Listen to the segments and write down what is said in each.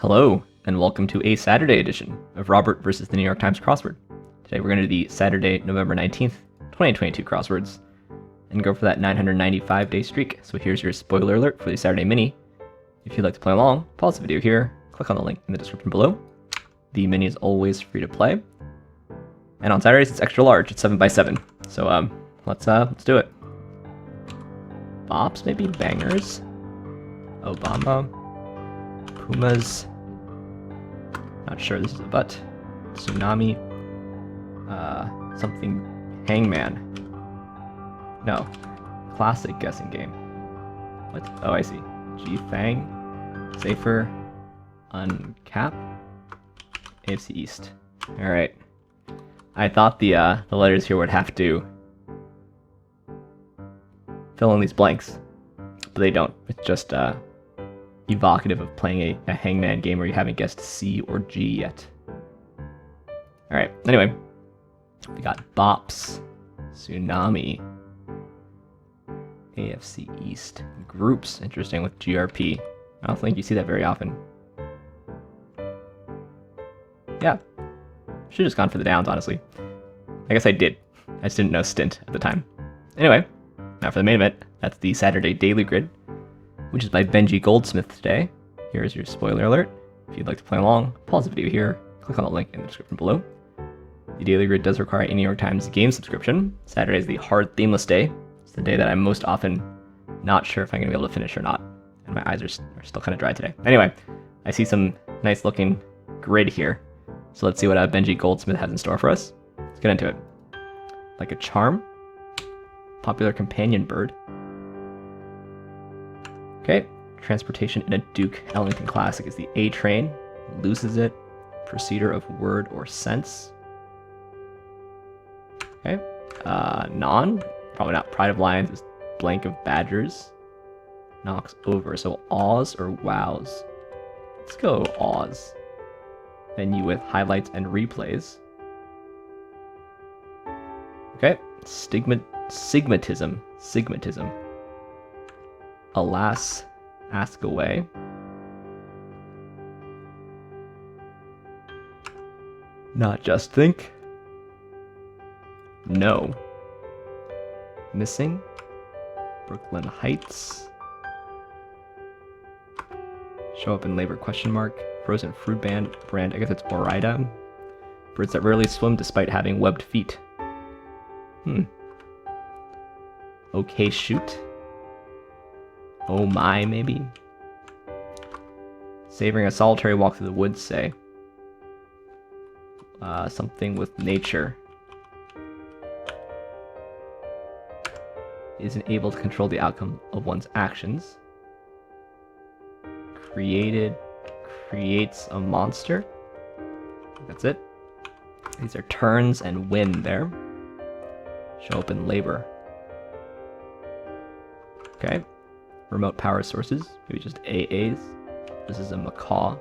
Hello, and welcome to a Saturday edition of Robert versus the New York Times Crossword. Today we're going to do the Saturday, November 19th, 2022 crosswords, and go for that 995-day streak. So here's your spoiler alert for the Saturday mini. If you'd like to play along, pause the video here, click on the link in the description below. The mini is always free to play. And on Saturdays it's extra large, it's 7x7. So let's do it. Bops, maybe bangers. Obama. Pumas. Not sure, this is a butt. Tsunami. Something. Hangman. No. Classic guessing game. What? Oh, I see. G-Fang. Safer. Uncap. AFC East. Alright. I thought the letters here would have to fill in these blanks, but they don't. It's just evocative of playing a hangman game where you haven't guessed C or G yet. Alright, anyway. We got Bops, Tsunami, AFC East, Groups, interesting, with GRP. I don't think you see that very often. Yeah. Should've just gone for the downs, honestly. I guess I did. I just didn't know stint at the time. Anyway, now for the main event. That's the Saturday Daily Grid, which is by Benji Goldsmith today. Here's your spoiler alert. If you'd like to play along, pause the video here, click on the link in the description below. The Daily Grid does require a New York Times game subscription. Saturday is the hard themeless day. It's the day that I'm most often not sure if I'm going to be able to finish or not. And my eyes are still kind of dry today. Anyway, I see some nice looking grid here. So let's see what Benji Goldsmith has in store for us. Let's get into it. Like a charm. Popular companion bird. Okay. Transportation in a Duke Ellington classic is the A train. Loses it. Procedure of word or sense. Okay. Non. Probably not. Pride of Lions is blank of badgers. Knocks over. So awes or wows. Let's go awes. Venue with highlights and replays. Okay. Sigmatism. Alas, ask away. Not just think. No. Missing. Brooklyn Heights. Show up in labor ? Frozen fruit brand, I guess it's Orida. Birds that rarely swim despite having webbed feet. Okay, shoot. Oh my, maybe. Savoring a solitary walk through the woods, say. Something with nature. Isn't able to control the outcome of one's actions. Creates a monster. That's it. These are turns and win there. Show up in labor. Okay. Remote power sources. Maybe just AAs. This is a macaw.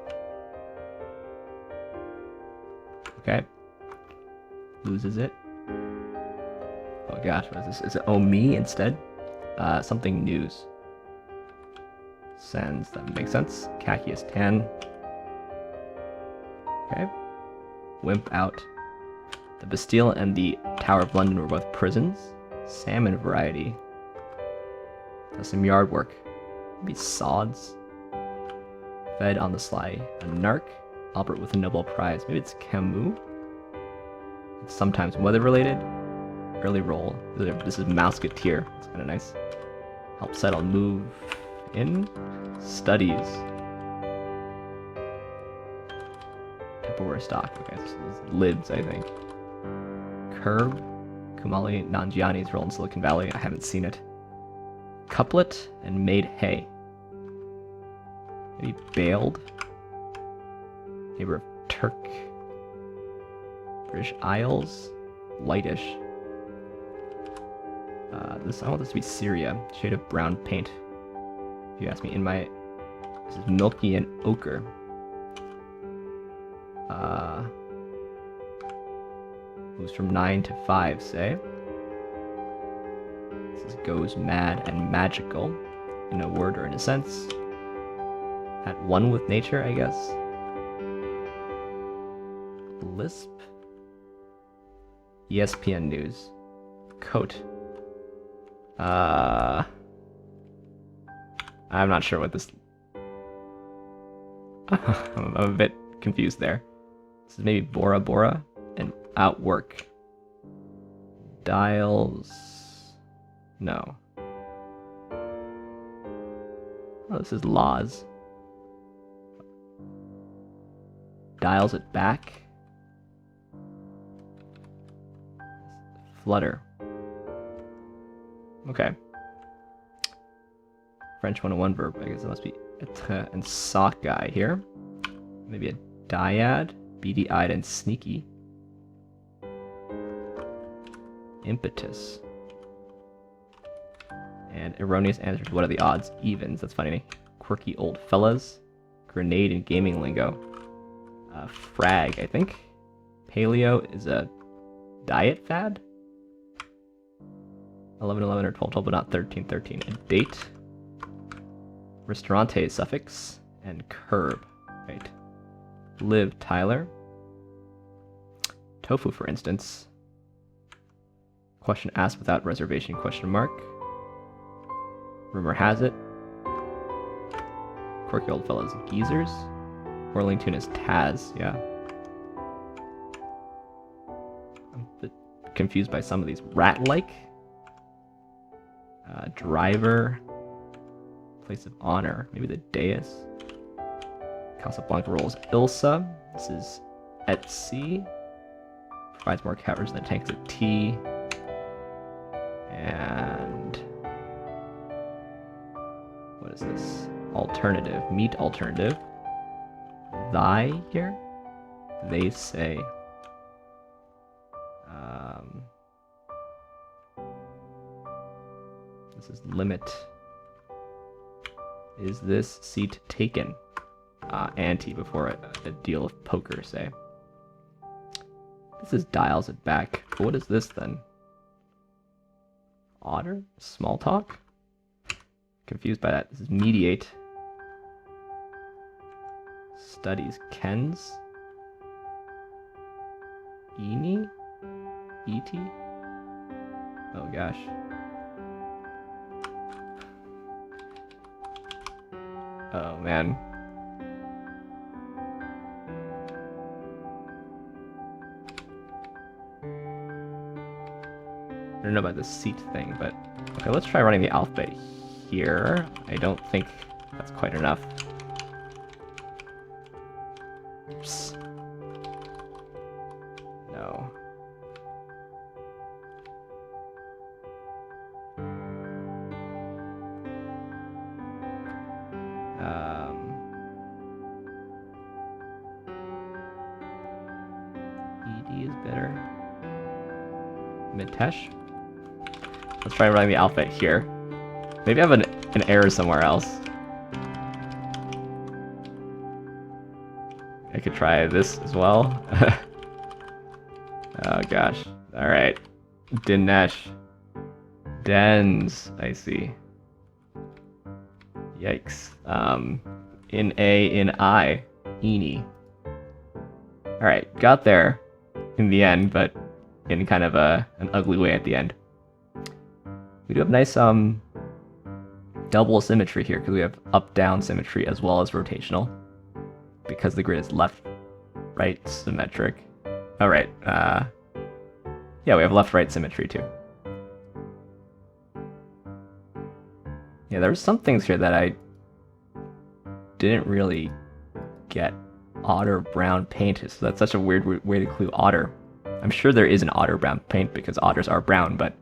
Okay. Loses it. Oh gosh, what is this? Is it oh me instead? Something news. Sends, that makes sense. Khaki is tan. Okay. Wimp out. The Bastille and the Tower of London were both prisons. Salmon variety. Does some yard work. Maybe sods. Fed on the sly. A narc. Albert with a Nobel Prize. Maybe it's Camus. It's sometimes weather related. Early roll. This is Mousketeer. It's kind of nice. Help settle. Move in. Studies. Tupperware stock. Okay, so this is lids, I think. Curb. Kumali Nanjiani's role in Silicon Valley. I haven't seen it. Couplet and made hay. Maybe bailed. Neighbor of Turk. British Isles. Whitish. I want this to be Syria. Shade of brown paint. If you ask me, this is milky and ochre. Moves from 9 to 5, say. This is goes mad and magical, in a word or in a sense. At one with nature, I guess. Lisp. ESPN News. Coat. I'm not sure what this... I'm a bit confused there. This is maybe Bora Bora and Outwork. Dials... No. Oh, this is Laws. Dials it back. Flutter. Okay. French 101 verb. I guess it must be être and sock guy here. Maybe a dyad. Beady-eyed and sneaky. Impetus. And erroneous answers. What are the odds? Evens. That's funny. Quirky old fellas. Grenade and gaming lingo. Frag, I think. Paleo is a diet fad. 11-11 or 12-12, but not 13-13. A date. Restaurante suffix. And curb. Right. Liv Tyler. Tofu, for instance. Question asked without reservation, question mark. Rumor has it. Quirky old fellows, geezers. Whirling tune is Taz, yeah. I'm a bit confused by some of these. Rat-like. Driver. Place of honor. Maybe the dais. Casablanca rolls Ilsa. This is Etsy. Provides more coverage than tanks of tea. And what is this? Alternative. Meat alternative. Thy here? They say. This is limit. Is this seat taken? Ante before a deal of poker, say. This is dials it back. But what is this then? Otter? Small talk? Confused by that. This is mediate. Studies. Kens? Eni? E.T.? Oh gosh. Oh man. I don't know about the seat thing, but okay, let's try running the alphabet here. I don't think that's quite enough. Oops. No. ED is better. Mitesh? Let's try running the alphabet here. Maybe I have an error somewhere else. I could try this as well. Oh gosh. Alright. Dinesh. Dens. I see. Yikes. In A, in I. Eeny. Alright, got there in the end, but in kind of an ugly way at the end. We do have nice double symmetry here because we have up-down symmetry as well as rotational. Because the grid is left-right symmetric. Alright, yeah, we have left-right symmetry too. Yeah, there were some things here that I didn't really get. Otter brown paint, so that's such a weird way to clue otter. I'm sure there is an otter brown paint because otters are brown, but...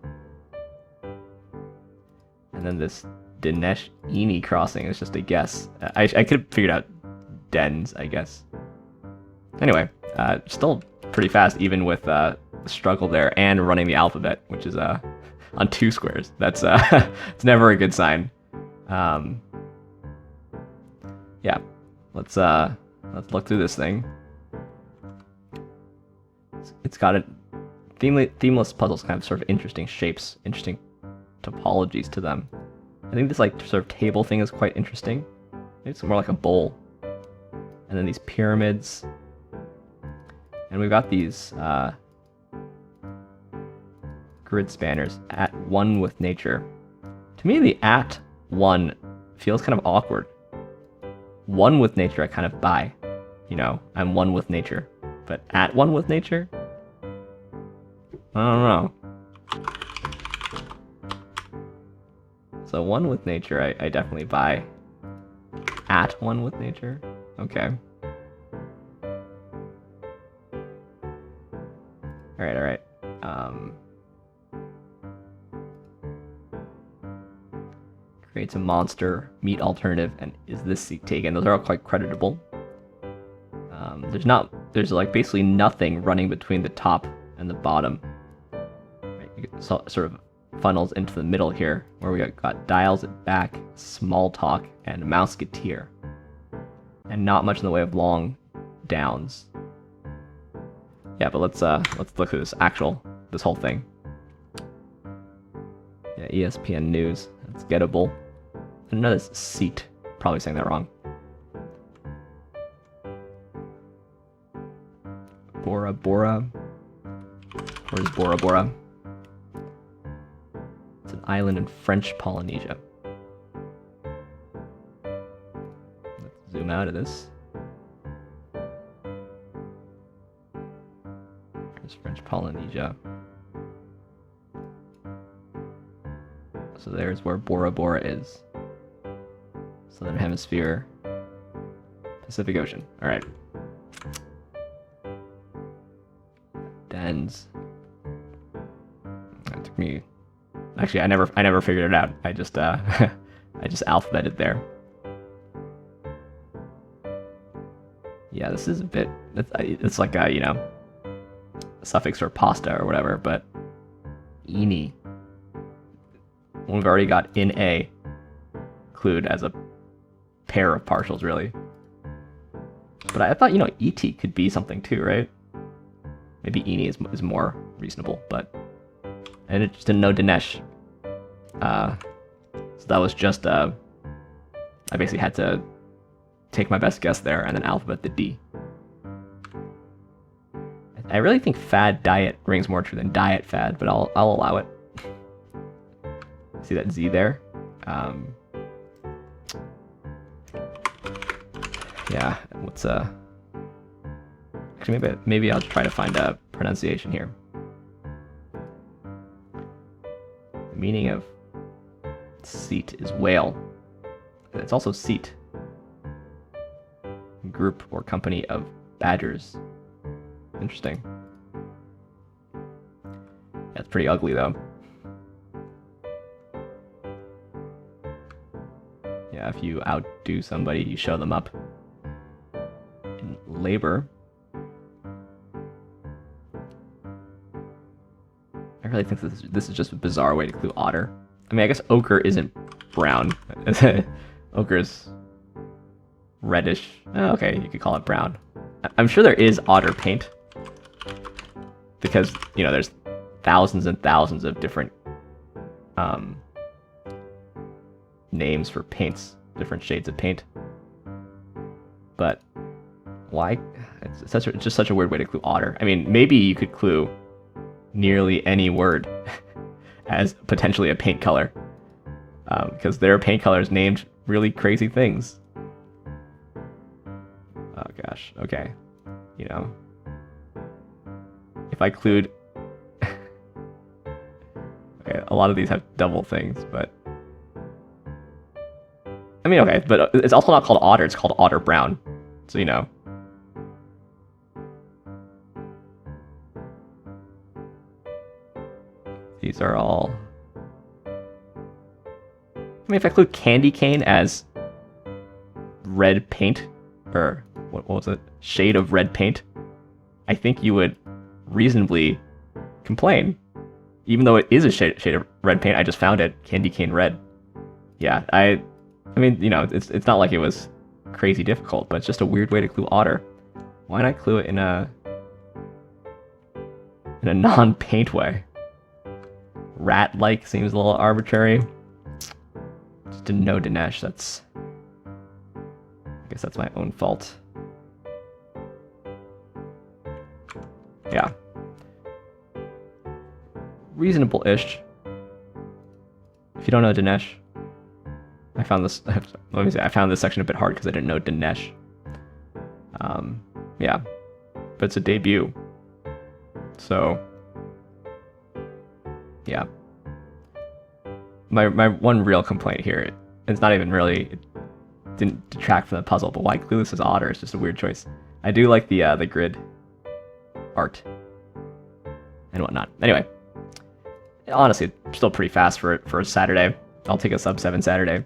And then this Dinesh Eeny crossing is just a guess. I could have figured out dens, I guess. Anyway, still pretty fast even with the struggle there and running the alphabet, which is on 2 squares. That's it's never a good sign. Yeah, let's look through this thing. It's got a themeless puzzles, kind of sort of interesting shapes, interesting topologies to them. I think this like sort of table thing is quite interesting. Maybe it's more like a bowl. And then these pyramids. And we've got these grid spanners at one with nature. To me, the at one feels kind of awkward. One with nature, I kind of buy. You know, I'm one with nature. But at one with nature? I don't know. So one with nature, I definitely buy. At one with nature? Okay. Alright. Creates a monster, meat alternative, and is this CETE taken? Those are all quite creditable. There's like basically nothing running between the top and the bottom. Right, you get sort of funnels into the middle here, where we got dials at back, small talk, and mouseketeer. And not much in the way of long downs. Yeah, but let's look at this whole thing. Yeah, ESPN News. That's gettable. Another CETE. Probably saying that wrong. Bora Bora. Where's Bora Bora? It's an island in French Polynesia. Let's zoom out of this. There's French Polynesia. So there's where Bora Bora is. Southern Hemisphere. Pacific Ocean. Alright. Dens. That took me... Actually, I never figured it out. I just alphabeted there. Yeah, this is a bit... It's like a, you know, suffix for pasta or whatever, but... Ini. We've already got in A clued as a pair of partials, really. But I thought, you know, ET could be something too, right? Maybe Ini is more reasonable, but... And it just didn't know Dinesh. So that was just, I basically had to take my best guess there and then alphabet the D. I really think fad diet rings more true than diet fad, but I'll allow it. See that Z there? Yeah, what's actually maybe I'll try to find a pronunciation here. The meaning of CETE is whale. It's also CETE. Group or company of badgers. Interesting. That's pretty ugly though. Yeah, if you outdo somebody, you show them up. In labor. I really think this is just a bizarre way to clue otter. I mean, I guess ochre isn't brown. Ochre's reddish. Oh, okay, you could call it brown. I'm sure there is otter paint. Because, you know, there's thousands and thousands of different names for paints, different shades of paint. But why? It's just such a weird way to clue otter. I mean, maybe you could clue nearly any word as potentially a paint color, because there are paint colors named really crazy things. Oh gosh, okay. You know, if I clued... Okay, a lot of these have double things, but... I mean, okay, but it's also not called otter, it's called otter brown. So, you know. These are all... I mean, if I include candy cane as red paint, or what was it? Shade of red paint, I think you would reasonably complain. Even though it is a shade of red paint, I just found it, candy cane red. Yeah, I mean, you know, it's not like it was crazy difficult, but it's just a weird way to clue otter. Why not clue it in a non-paint way? Rat-like seems a little arbitrary. Just didn't know Dinesh. I guess that's my own fault. reasonable-ish. If you don't know Dinesh, I found this. Let me say, I found this section a bit hard because I didn't know Dinesh. Yeah, but it's a debut, so yeah. My one real complaint here, it's not even really, it didn't detract from the puzzle, but why Clueless is OTTER is just a weird choice. I do like the grid art and whatnot. Anyway, honestly, still pretty fast for a Saturday. I'll take a sub 7 Saturday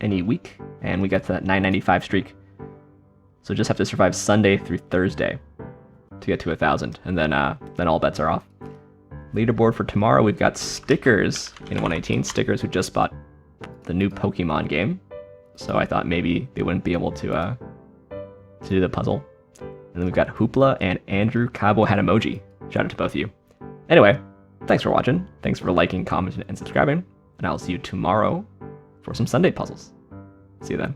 any week, and we get to that 995 streak. So just have to survive Sunday through Thursday to get to 1,000, and then all bets are off. Leaderboard for tomorrow, we've got Stickers in 118. Stickers who just bought the new Pokemon game, so I thought maybe they wouldn't be able to do the puzzle. And then we've got Hoopla and Andrew Cabo Hanamoji. Shout out to both of you. Anyway, thanks for watching. Thanks for liking, commenting, and subscribing. And I'll see you tomorrow for some Sunday puzzles. See you then.